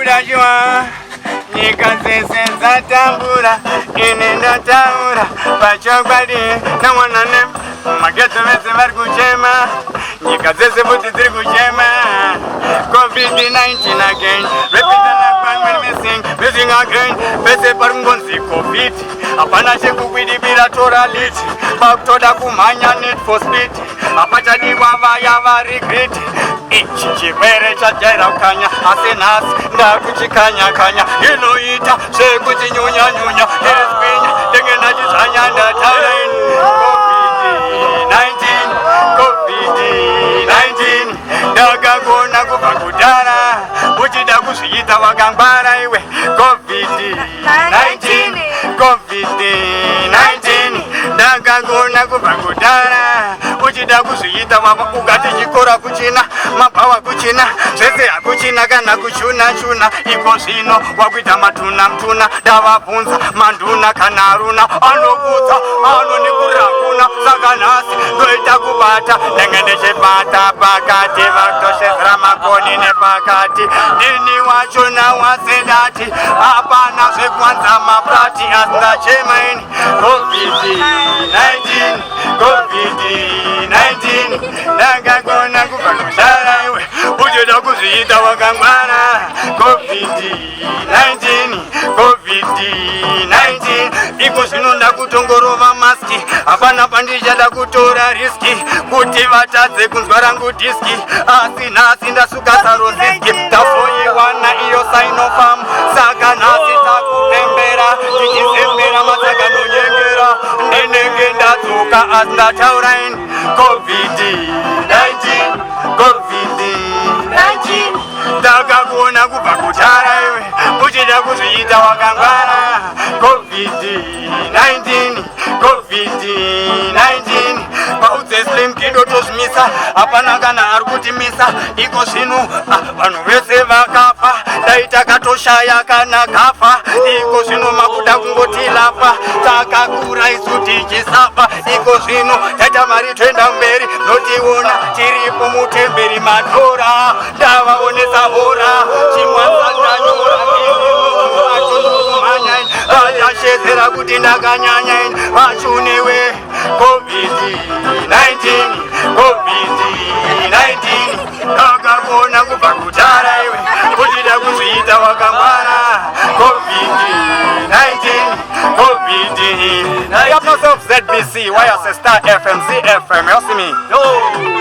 Budajua nyika zese zatambura inenda taura pachokwadi namwanane mageto vese vari kuchema nyika zese futi dziri kuchema COVID-19 again missing again vese pari kungonzi COVID hapana chekukwidibira tora lit pakutoda kumhanya need for speed hapachadiwa vaya varegret ichi chirwere chajaira kukanya asi nhasi ndakuchikanya-kanya inoita sekuchinyunya-nyunya ndirispinya ndenge ndachizvanya ndatauraini COVID-19 ndakagona kubva kudhara uchida kuzviita wakangwara iwe COVID-19 ndakagona kubva kudhara uchida kuzviita ugati chikora kuchina mabhawa kuchina zvese hakuchina kana kuchuna-chuna iko zvino wakuita matuna-mtuna ndavabvunza manduna kana haruna anokudza anonikurakuna saka nhasi ndoita kubata ndenge ndichibata pakati vakutoshezera makoni nepakati ini wachona wasedati hapana zvekuwanza maprati asingachemaini COVID-19 ndakagona kubva kushara iwe uchida kuzviita wakangwara COVID-19 iko zvino ndakutongorova maski hapana pandichada kutora riski kuti vatadze kunzwa rangu diski asi nhasi ndasuka saroziski tafoiwana iyo sainofam saka nhasi takupembera tichizembera matsakanonyengera ndinenge ndadzoka asi ndatauraini COVID-19 ndakagona kubva kudhara iwe uchida kuzviita wakangwara COVID-19 paudze slim kid otozvimisa hapana kana ari kutimisa iko zvino vanhu vese vakafa dai takatoshaya kana kafa iko zvino makuda kungotilapa takakura isu tichisafa iko zvino taita mari toenda mberi notiona tiripo mutemberi madhora ndavaonesa hora chimwansandanyora achashezera kuti ndakanyanyaini vachunewe COVID-19 ndakagona kubva kudhara iwe uchida kuzviita wakangwara COVID-19 You have no self ZBC, why you say Star FM, ZFM, you see me? Yo!